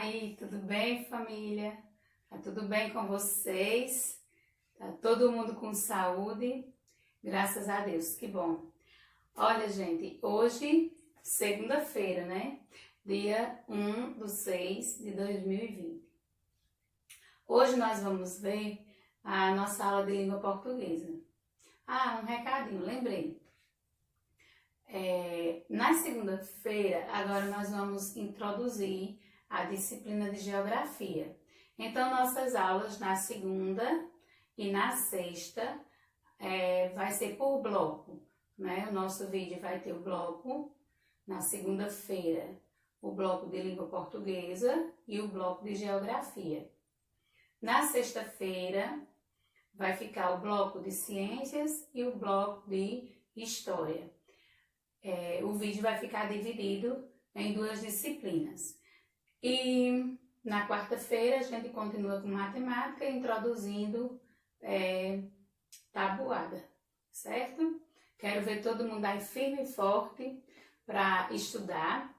aí, tudo bem, família? Tá tudo bem com vocês? Tá todo mundo com saúde? Graças a Deus, que bom. Olha, gente, hoje, segunda-feira, né? Dia 1/6/2020. Hoje nós vamos ver a nossa aula de língua portuguesa. Ah, um recadinho, lembrei. Na segunda-feira, agora nós vamos introduzir a disciplina de geografia. Então, nossas aulas na segunda e na sexta vai ser por bloco, né? O nosso vídeo vai ter o bloco na segunda-feira, o bloco de língua portuguesa e o bloco de geografia. Na sexta-feira vai ficar o bloco de ciências e o bloco de história. O vídeo vai ficar dividido em duas disciplinas. E na quarta-feira a gente continua com matemática, introduzindo tabuada, certo? Quero ver todo mundo aí firme e forte para estudar,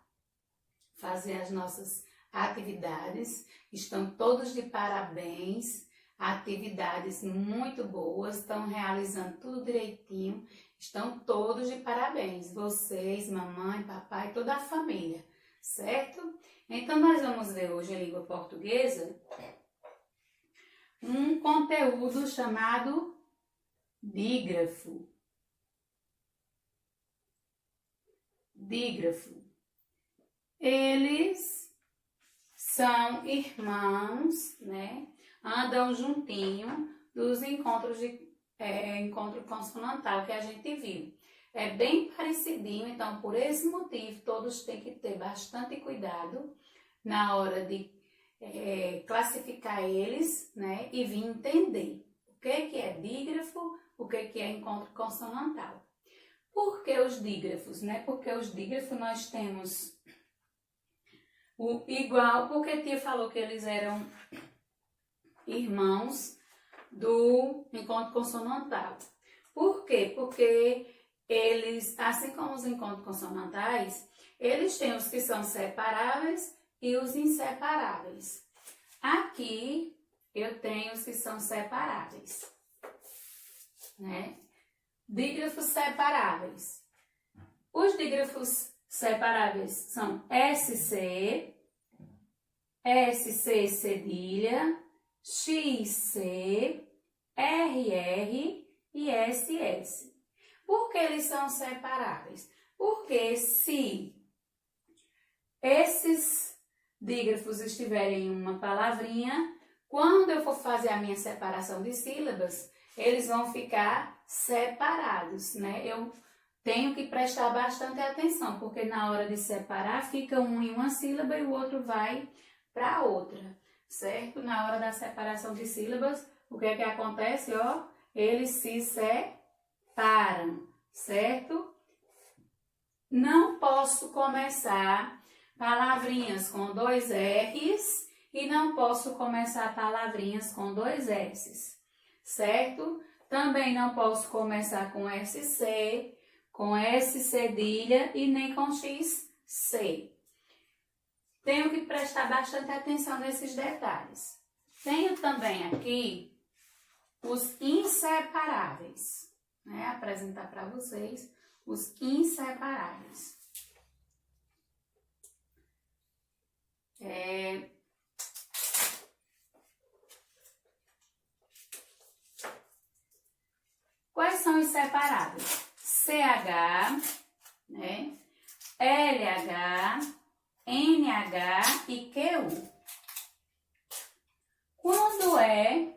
fazer as nossas atividades. Estão todos de parabéns, atividades muito boas, estão realizando tudo direitinho. Estão todos de parabéns, vocês, mamãe, papai, toda a família, certo? Então, nós vamos ver hoje em língua portuguesa um conteúdo chamado dígrafo. Dígrafo. Eles são irmãos, né? Andam juntinho dos encontros de encontro consonantal que a gente viu. É bem parecidinho, então por esse motivo todos têm que ter bastante cuidado na hora de classificar eles, né, e vir entender o que é dígrafo, o que é encontro consonantal. Por que os dígrafos, né? Porque os dígrafos nós temos o igual, porque a tia falou que eles eram irmãos do encontro consonantal. Por quê? Porque eles, assim como os encontros consonantais, eles têm os que são separáveis e os inseparáveis. Aqui eu tenho os que são separáveis, né? Dígrafos separáveis. Os dígrafos separáveis são SC, SC cedilha, XC, RR e SS. Por que eles são separáveis? Porque se esses dígrafos estiverem em uma palavrinha, quando eu for fazer a minha separação de sílabas, eles vão ficar separados, né? Eu tenho que prestar bastante atenção, porque na hora de separar, fica um em uma sílaba e o outro vai para outra, certo? Na hora da separação de sílabas, o que é que acontece? Ó, eles se separam, certo? Não posso começar palavrinhas com dois R's e não posso começar palavrinhas com dois S's, certo? Também não posso começar com SC, com S cedilha e nem com XC. Tenho que prestar bastante atenção nesses detalhes. Tenho também aqui os inseparáveis, né? Apresentar para vocês os inseparáveis. Quais são os separáveis? CH, né? LH, NH e QU. Quando é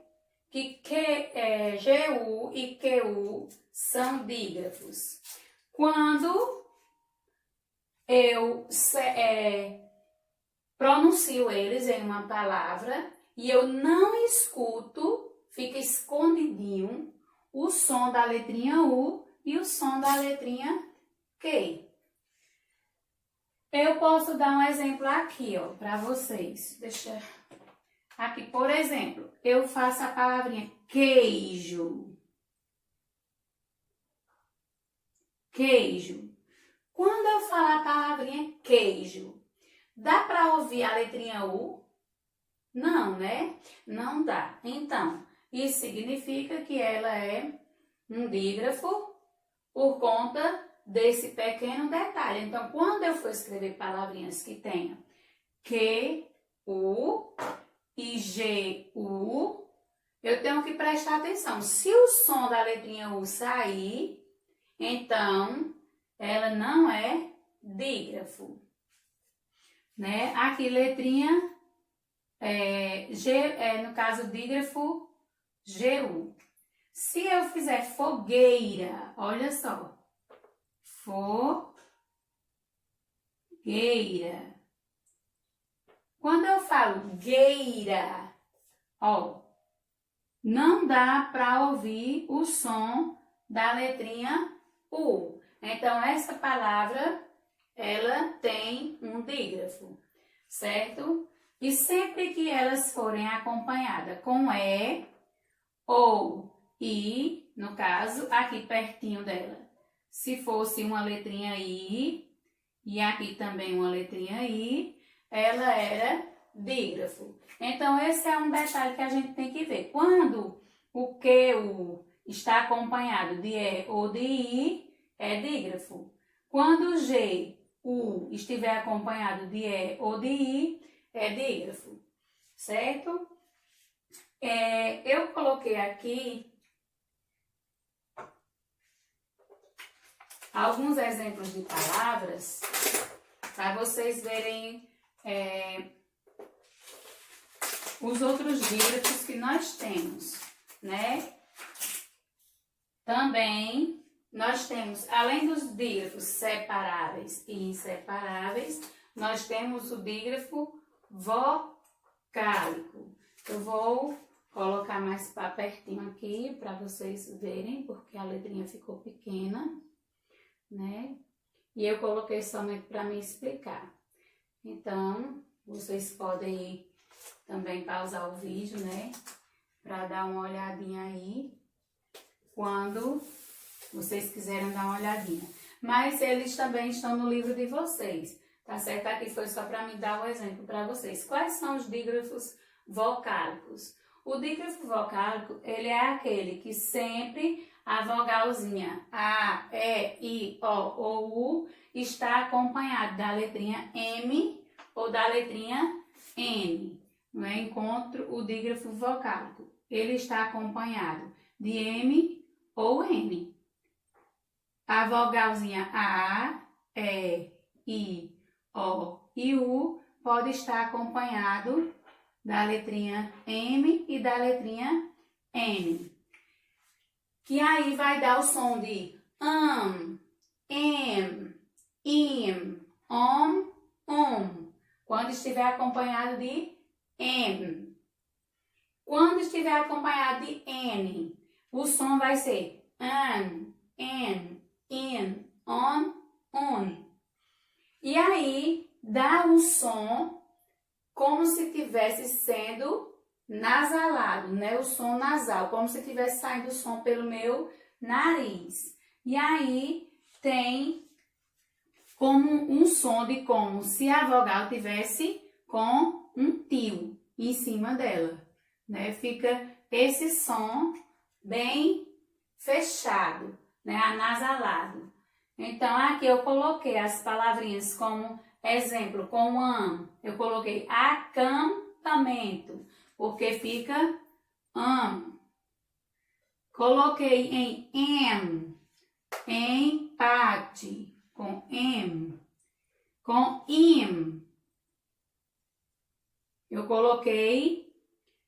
que GU e QU são dígrafos? Quando eu pronuncio eles em uma palavra e eu não escuto, fica escondidinho o som da letrinha U e o som da letrinha Q. Eu posso dar um exemplo aqui, ó, para vocês. Deixa aqui, por exemplo, eu faço a palavrinha queijo. Queijo. Quando eu falar a palavrinha queijo, dá para ouvir a letrinha U? Não, né? Não dá. Então, isso significa que ela é um dígrafo por conta desse pequeno detalhe. Então, quando eu for escrever palavrinhas que tenham Q, U e G, U, eu tenho que prestar atenção. Se o som da letrinha U sair, então ela não é dígrafo, né? Aqui, letrinha G, no caso, dígrafo GU. Se eu fizer fogueira, olha só, fogueira. Quando eu falo gueira, ó, não dá para ouvir o som da letrinha U. Então, essa palavra, ela tem um dígrafo, certo? E sempre que elas forem acompanhadas com E ou I, no caso, aqui pertinho dela, se fosse uma letrinha I e aqui também uma letrinha I, ela era dígrafo. Então, esse é um detalhe que a gente tem que ver. Quando o QU está acompanhado de E ou de I, é dígrafo. Quando o GU estiver acompanhado de E ou de I, é dígrafo, certo? Eu coloquei aqui alguns exemplos de palavras para vocês verem os outros dígrafos que nós temos, né? Também nós temos, além dos dígrafos separáveis e inseparáveis, nós temos o dígrafo vocálico. Eu vou colocar mais para pertinho aqui para vocês verem, porque a letrinha ficou pequena, né? E eu coloquei somente para me explicar. Então, vocês podem também pausar o vídeo, né? Para dar uma olhadinha aí, quando vocês quiserem dar uma olhadinha. Mas eles também estão no livro de vocês, tá certo? Aqui foi só para me dar o exemplo para vocês. Quais são os dígrafos vocálicos? O dígrafo vocálico, ele é aquele que sempre a vogalzinha A, E, I, O ou U está acompanhado da letrinha M ou da letrinha N. No encontro, o dígrafo vocálico, ele está acompanhado de M ou N. A vogalzinha A, E, I, O e U pode estar acompanhado da letrinha M e da letrinha N. Que aí vai dar o som de em, im, quando estiver acompanhado de M. Quando estiver acompanhado de N, o som vai ser an, en, in, on. E aí dá um som como se estivesse sendo nasalado, né? O som nasal, como se estivesse saindo o som pelo meu nariz. E aí tem como um som de como se a vogal tivesse com um tio em cima dela, né? Fica esse som bem fechado, né? Anasalado. Então, aqui eu coloquei as palavrinhas como exemplo, com eu coloquei acampamento, porque fica Coloquei em empate, com M. Com im, eu coloquei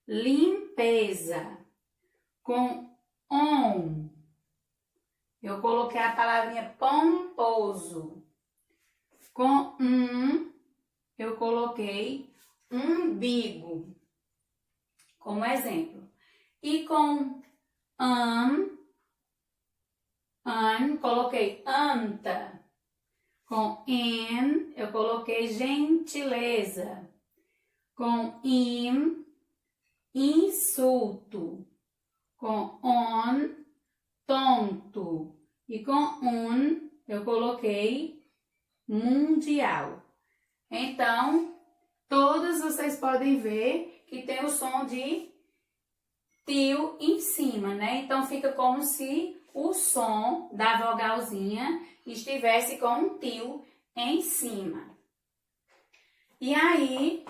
limpeza. Com on, eu coloquei a palavrinha pomposo. Com eu coloquei umbigo, como exemplo. E com coloquei anta. Com en, eu coloquei gentileza. Com insulto. Com on, tonto. E com eu coloquei mundial. Então, todos vocês podem ver que tem o som de tio em cima, né? Então fica como se o som da vogalzinha estivesse com um tio em cima. E aí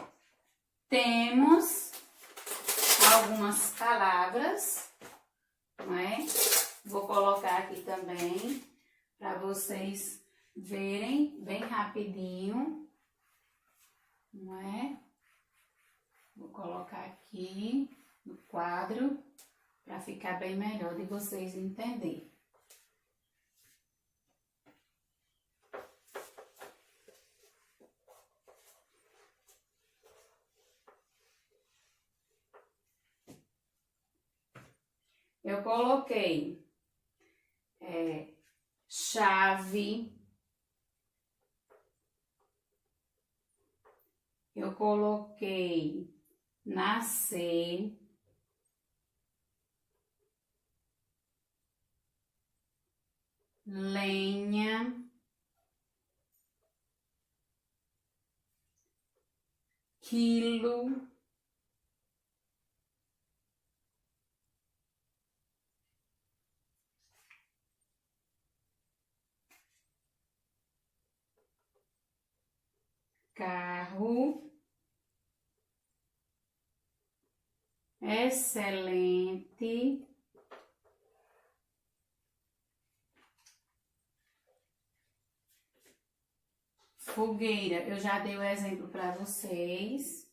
temos algumas palavras, não é? Vou colocar aqui também para vocês verem bem rapidinho, não é? Vou colocar aqui no quadro para ficar bem melhor de vocês entenderem. Eu coloquei chave, eu coloquei nascer, lenha, quilo, carro, excelente, fogueira, eu já dei o exemplo para vocês,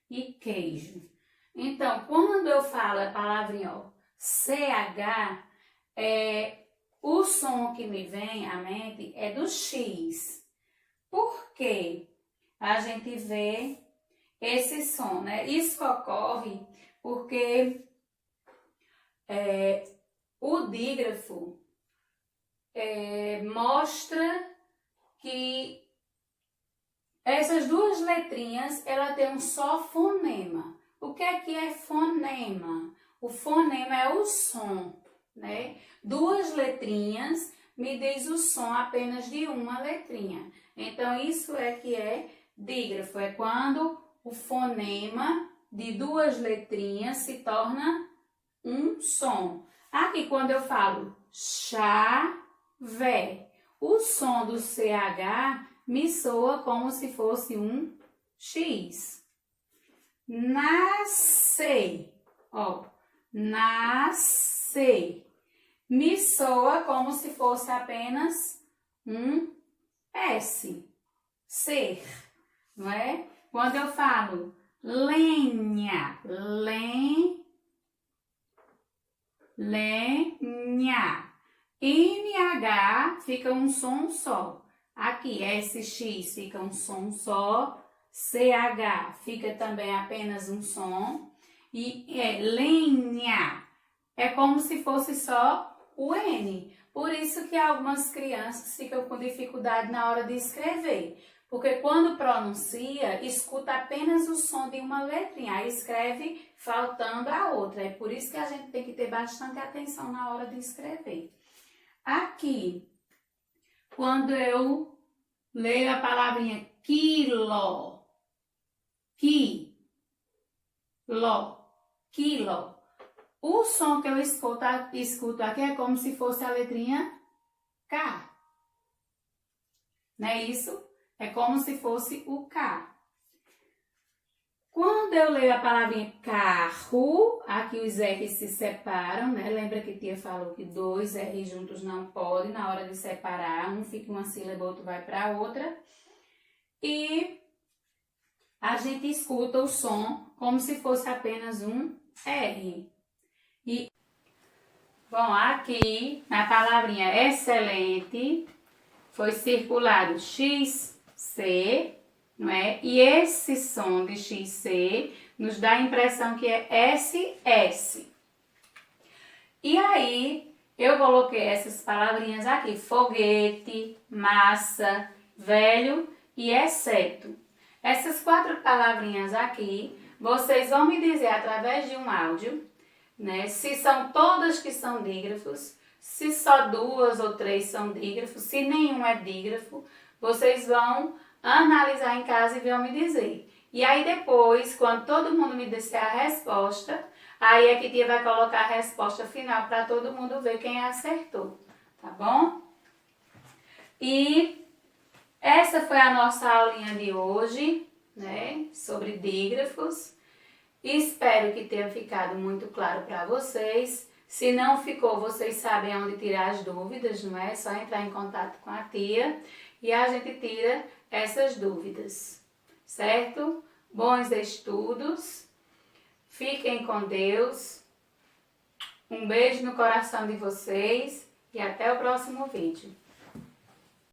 e queijo. Então, quando eu falo a palavrinha, ó, CH, o som que me vem à mente é do X. Por quê? A gente vê esse som, né? Isso ocorre porque o dígrafo mostra que essas duas letrinhas, ela tem um só fonema. O que é fonema? O fonema é o som, né? Duas letrinhas me diz o som apenas de uma letrinha. Então, isso é que é dígrafo. É quando o fonema de duas letrinhas se torna um som. Aqui, quando eu falo chavé, o som do CH me soa como se fosse um X. Nascer, ó, nascer, me soa como se fosse apenas um S, ser, não é? Quando eu falo lenha, lenha, NH fica um som só. Aqui, SX fica um som só, CH fica também apenas um som, e lenha é como se fosse só o N. Por isso que algumas crianças ficam com dificuldade na hora de escrever, porque quando pronuncia, escuta apenas o som de uma letrinha, aí escreve faltando a outra. É por isso que a gente tem que ter bastante atenção na hora de escrever. Aqui, quando eu leio a palavrinha quilo, quilo, o som que eu escuto aqui é como se fosse a letrinha K. Não é isso? É como se fosse o K. Quando eu leio a palavrinha carro, aqui os R's se separam, né? Lembra que a tia falou que dois R's juntos não podem, na hora de separar, um fica uma sílaba, outro vai para outra. E a gente escuta o som como se fosse apenas um R. Bom, aqui na palavrinha excelente foi circulado XC, não é? E esse som de XC nos dá a impressão que é SS. E aí, eu coloquei essas palavrinhas aqui, foguete, massa, velho e exceto. Essas 4 palavrinhas aqui, vocês vão me dizer através de um áudio, né? Se são todas que são dígrafos, se só 2 ou 3 são dígrafos, se nenhum é dígrafo, vocês vão analisar em casa e vão me dizer. E aí depois, quando todo mundo me disser a resposta, aí a Kitia vai colocar a resposta final para todo mundo ver quem acertou, tá bom? E essa foi a nossa aulinha de hoje, né, sobre dígrafos. Espero que tenha ficado muito claro para vocês. Se não ficou, vocês sabem onde tirar as dúvidas, não é? Só entrar em contato com a tia e a gente tira essas dúvidas, certo? Bons estudos, fiquem com Deus, um beijo no coração de vocês e até o próximo vídeo.